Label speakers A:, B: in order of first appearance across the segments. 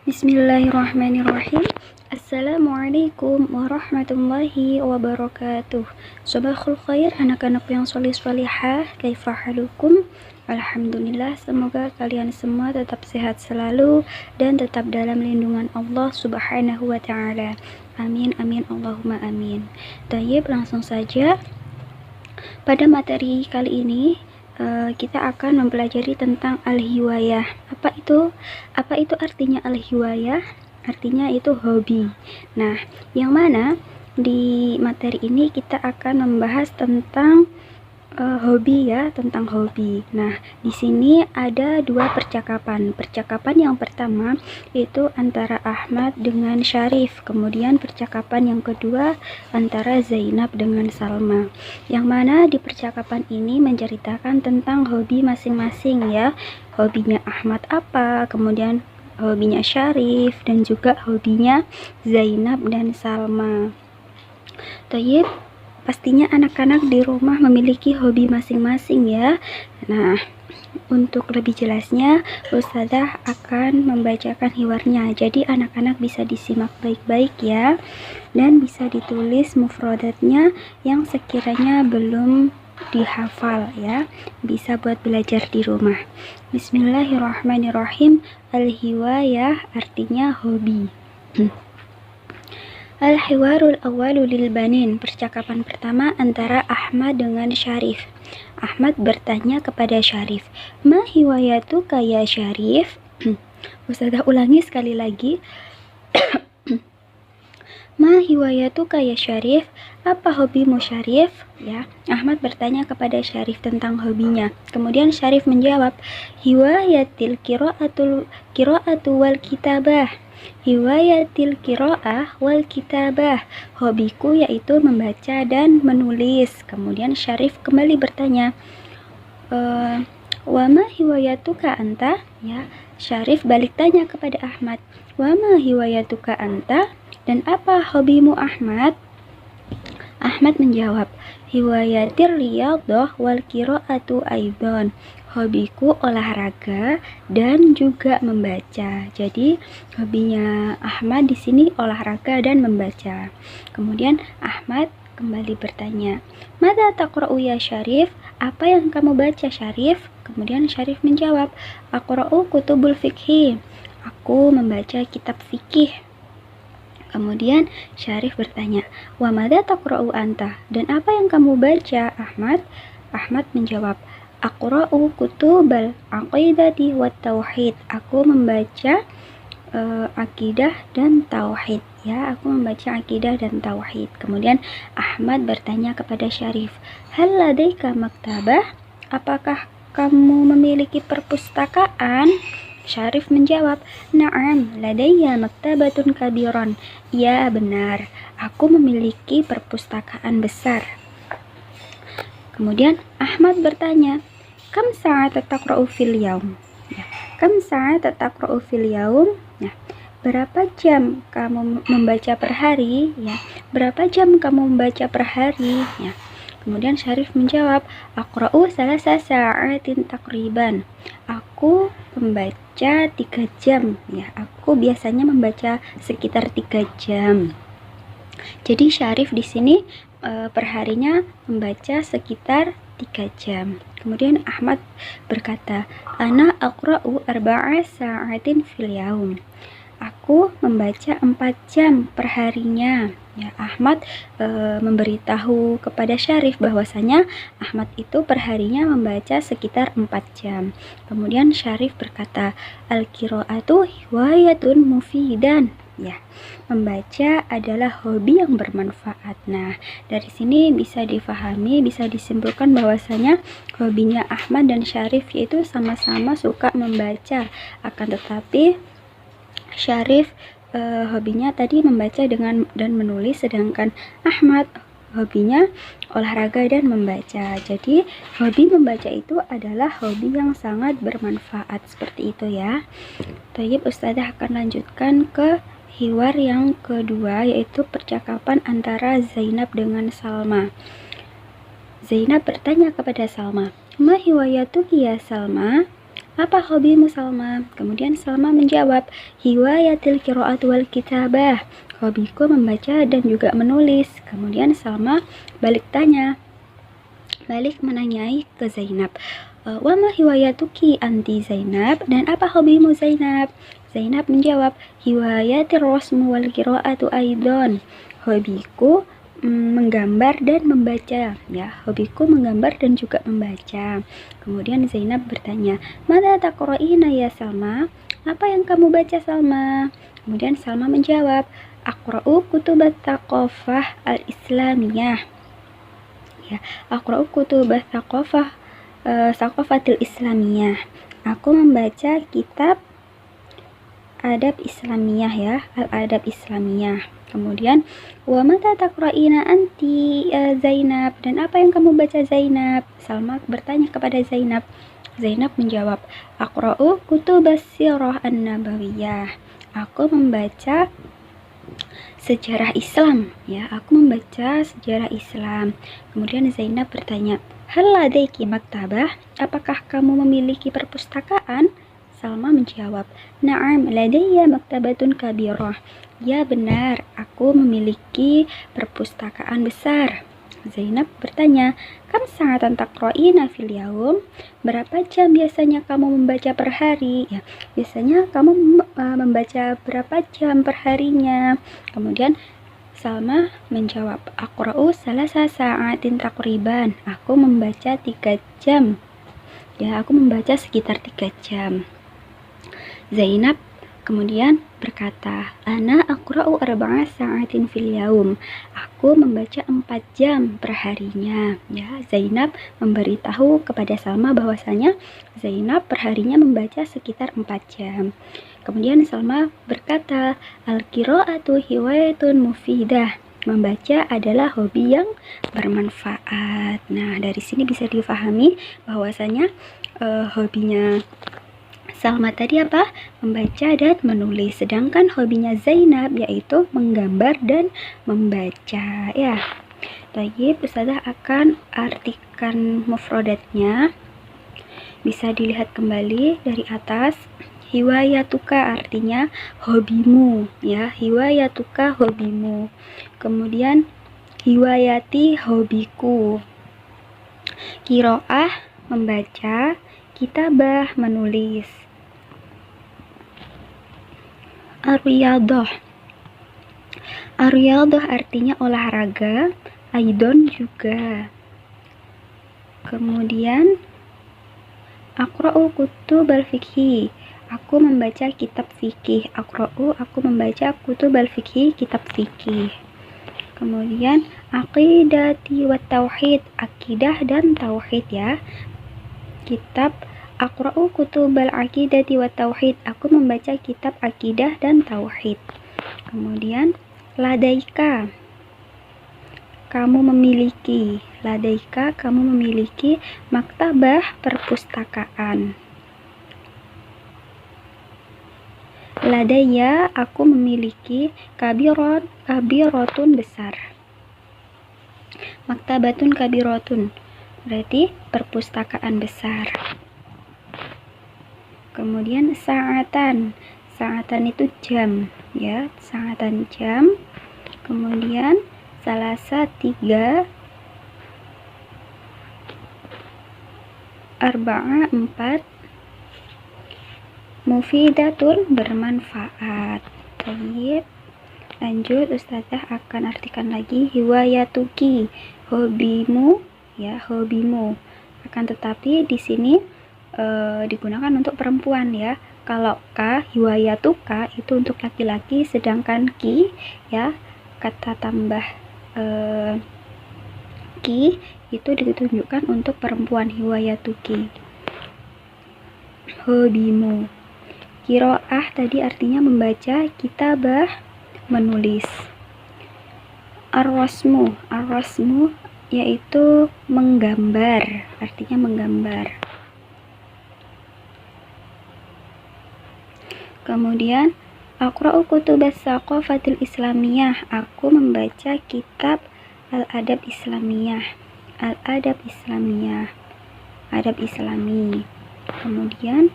A: Bismillahirrahmanirrahim. Assalamualaikum warahmatullahi wabarakatuh. Sabahul khair anak-anak yang solih-solihah. Kaifa halukum? Alhamdulillah, semoga kalian semua tetap sehat selalu dan tetap dalam lindungan Allah Subhanahu wa taala. Amin amin Allahumma amin. Tayyib, langsung saja. Pada materi kali ini kita akan mempelajari tentang al-hiwayah. Apa itu artinya al-hiwayah? Artinya itu hobi. Nah, yang mana di materi ini kita akan membahas tentang hobi ya, tentang hobi. Nah, di sini ada dua percakapan. Percakapan yang pertama itu antara Ahmad dengan Syarif. Kemudian percakapan yang kedua antara Zainab dengan Salma. Yang mana di percakapan ini menceritakan tentang hobi masing-masing ya. Hobinya Ahmad apa, kemudian hobinya Syarif, dan juga hobinya Zainab dan Salma. Tayyib, pastinya anak-anak di rumah memiliki hobi masing-masing ya. Nah, untuk lebih jelasnya, Ustazah akan membacakan hiwarnya. Jadi anak-anak bisa disimak baik-baik ya. Dan bisa ditulis mufradatnya yang sekiranya belum dihafal ya. Bisa buat belajar di rumah. Bismillahirrahmanirrahim. Al-hiwayah artinya hobi. Al-hiwarul awwalu lil banin. Percakapan pertama antara Ahmad dengan Syarif. Ahmad bertanya kepada Syarif, "Ma hiwayatuka ya Syarif?" Ustazah ulangi sekali lagi. "Ma hiwayatuka ya Syarif?" Apa hobimu Syarif? Ya, Ahmad bertanya kepada Syarif tentang hobinya. Kemudian Syarif menjawab, "Hiwayatil qira'atu wal kitabah." Hiwayatil qira'ah wal kitabah. Hobiku yaitu membaca dan menulis. Kemudian Syarif kembali bertanya, "Wama hiwayatuka anta?" Ya, Syarif balik tanya kepada Ahmad, "Wama hiwayatuka anta?" Dan apa hobimu Ahmad? Ahmad menjawab, "Hiwayatir riyadhah wal qira'atu aidan." Hobiku olahraga dan juga membaca. Jadi hobinya Ahmad di sini olahraga dan membaca. Kemudian Ahmad kembali bertanya, "Mada taqra'u ya Syarif?" Apa yang kamu baca Syarif? Kemudian Syarif menjawab, "Aqra'u kutubul fikhi." Aku membaca kitab fikih. Kemudian Syarif bertanya, "Wa mada taqra'u anta?" Dan apa yang kamu baca Ahmad? Ahmad menjawab, "Aqra'u kutubal aqidati wat tauhid." Aku membaca akidah dan tauhid ya, aku membaca akidah dan tauhid. Kemudian Ahmad bertanya kepada Syarif, "Hal ladaika maktabah?" Apakah kamu memiliki perpustakaan? Syarif menjawab, "Na'am, ladayya maktabatun kabiron." Ya, benar, aku memiliki perpustakaan besar. Kemudian Ahmad bertanya, "Kam sa'at taqra'u fil yaum?" Ya, kam sa'at taqra'u fil yaum? Nah, berapa jam kamu membaca per hari? Ya, berapa jam kamu membaca per hari? Ya. Kemudian Syarif menjawab, "Aqra'u salasa sa'atin takriban." Aku membaca 3 jam. Ya, aku biasanya membaca sekitar 3 jam. Jadi Syarif di sini perharinya membaca sekitar 3 jam. Kemudian Ahmad berkata, "Ana aqra'u arba'a sa'atin fil yaum." Aku membaca 4 jam perharinya. Ya, Ahmad memberitahu kepada Syarif bahwasanya Ahmad itu perharinya membaca sekitar 4 jam. Kemudian Syarif berkata, "Al-qira'atu hiwayatun mufidan." Ya, membaca adalah hobi yang bermanfaat. Nah, dari sini bisa difahami, bisa disimpulkan bahwasanya hobinya Ahmad dan Syarif yaitu sama-sama suka membaca. Akan tetapi Syarif hobinya tadi membaca dan menulis, sedangkan Ahmad hobinya olahraga dan membaca. Jadi hobi membaca itu adalah hobi yang sangat bermanfaat, seperti itu ya. Tayyib, Ustazah akan lanjutkan ke hiwar yang kedua, yaitu percakapan antara Zainab dengan Salma. Zainab bertanya kepada Salma, "Ma hiwayatuki ya Salma?" Apa hobimu Salma? Kemudian Salma menjawab, hiwayatil qiraat wal kitabah. Hobiku membaca dan juga menulis. Kemudian Salma balik menanyai ke Zainab, wama hiwayatuki anti Zainab, dan apa hobimu Zainab? Zainab menjawab, hiwayatir rasmu wal qiraatu aidon. Hobiku menggambar dan membaca, ya, hobiku menggambar dan juga membaca. Kemudian Zainab bertanya, mada taqra'ina ya Salma? Apa yang kamu baca Salma? Kemudian Salma menjawab, aqra'u kutubat thaqafah al-islamiyah. Ya, aqra'u kutubat thaqafatil islamiyah. Aku membaca kitab adab Islamiyah, ya, al-adab Islamiyah. Kemudian wa mata taqra'ina anti Zainab, dan apa yang kamu baca Zainab? Salma bertanya kepada Zainab. Zainab menjawab, aqra'u kutubas sirah an-nabawiyah. Aku membaca sejarah Islam, ya, aku membaca sejarah Islam. Kemudian Zainab bertanya, hal ladaiki maktabah? Apakah kamu memiliki perpustakaan? Salma menjawab, na'am ladayya maktabatun kabirah. Ya benar, aku memiliki perpustakaan besar. Zainab bertanya, kam sa'atan taqra'ina fil yaum? Berapa jam biasanya kamu membaca per hari? Ya, biasanya kamu membaca berapa jam per harinya? Kemudian Salma menjawab, aqra'u salasa sa'atin taqriban. Aku membaca 3 jam. Ya, aku membaca sekitar 3 jam. Zainab kemudian berkata, ana aqra'u arba'a sa'atin fil yaum. Aku membaca 4 jam per harinya. Ya, Zainab memberitahu kepada Salma bahwasanya Zainab per harinya membaca sekitar 4 jam. Kemudian Salma berkata, al-qira'atu hiwayatun mufidah. Membaca adalah hobi yang bermanfaat. Nah, dari sini bisa difahami bahwasanya hobinya Salma tadi apa? Membaca dan menulis. Sedangkan hobinya Zainab yaitu menggambar dan membaca. Ya. Baik, Ustazah akan artikan mufradatnya. Bisa dilihat kembali dari atas. Hiwayatuka artinya hobimu, ya. Hiwayatuka hobimu. Kemudian hiwayati hobiku. Qiraah membaca, kitabah menulis. Ar-riyadah artinya olahraga, aidon juga. Kemudian aqra'u kutubal fikhi. Aku membaca kitab fikih. Aqra'u, aku membaca kutubal fikhi, kitab fikih. Kemudian aqidati wat tauhid, akidah dan tauhid, ya. Kitab aqra'u kutubal aqidati wat tauhid. Aku membaca kitab akidah dan tauhid. Kemudian ladaika, kamu memiliki. Ladaika, kamu memiliki maktabah, perpustakaan. Ladaya, aku memiliki kabiratun besar. Maktabatun kabiratun berarti perpustakaan besar. Kemudian sa'atan itu jam, ya, sa'atan jam. Kemudian salasa 3, arba'a 4, mufidatun bermanfaat. Baik, lanjut Ustazah akan artikan lagi hiwayatuki, hobimu, ya, hobimu. Akan tetapi di sini digunakan untuk perempuan, ya. Kalau ka, hiwayatuka itu untuk laki-laki, sedangkan ki, ya, kata tambah ki itu ditunjukkan untuk perempuan, hiwayatuki, hobimu. Qiraah tadi artinya membaca, kitabah menulis. Ar-rasmu yaitu menggambar, artinya menggambar. Kemudian aqra'u kutubas thaqafatil islamiyah. Aku membaca kitab al-adab islamiyah. Al-adab islamiyah, adab islami. Kemudian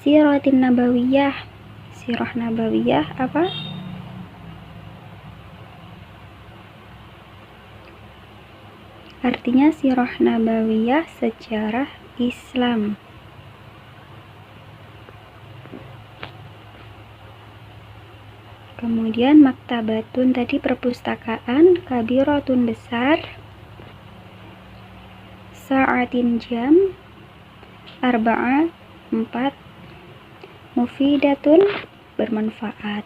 A: siratin nabawiyah. Sirah nabawiyah apa? Artinya sirah nabawiyah sejarah Islam. Kemudian maktabatun tadi perpustakaan, kabiratun besar, sa'atin jam, arba'ah 4, mufidatun bermanfaat.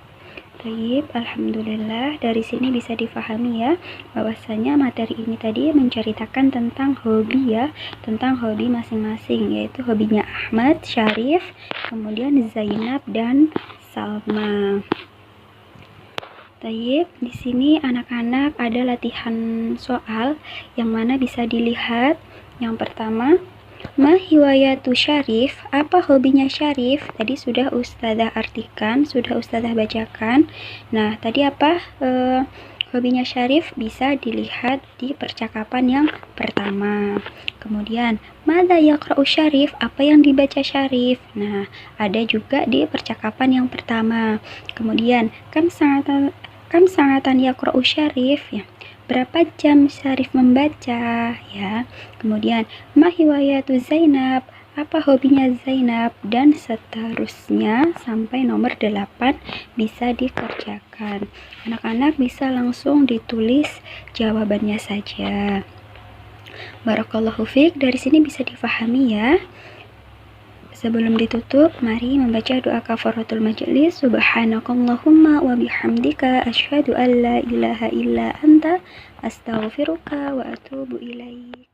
A: Baik, alhamdulillah dari sini bisa difahami ya bahwasanya materi ini tadi menceritakan tentang hobi ya, tentang hobi masing-masing, yaitu hobinya Ahmad, Syarif, kemudian Zainab dan Salma. Baik, di sini anak-anak ada latihan soal yang mana bisa dilihat. Yang pertama, ma hiwayatu Syarif, apa hobinya Syarif? Tadi sudah Ustazah artikan, sudah Ustazah bacakan. Nah, tadi apa hobinya Syarif bisa dilihat di percakapan yang pertama. Kemudian, madza yaqra'u Syarif, apa yang dibaca Syarif? Nah, ada juga di percakapan yang pertama. Kemudian, kam sa'atan yaqra'u Syarif, ya. Berapa jam Syarif membaca, ya. Kemudian ma hiwayatu Zainab, apa hobinya Zainab, dan seterusnya sampai nomor 8 bisa dikerjakan. Anak-anak bisa langsung ditulis jawabannya saja. Barakallahu fiik, dari sini bisa difahami ya. Sebelum ditutup, mari membaca doa kafaratul majlis. Subhanakallahumma wa bihamdika asyhadu an la ilaha illa anta astaghfiruka wa atubu ilaik.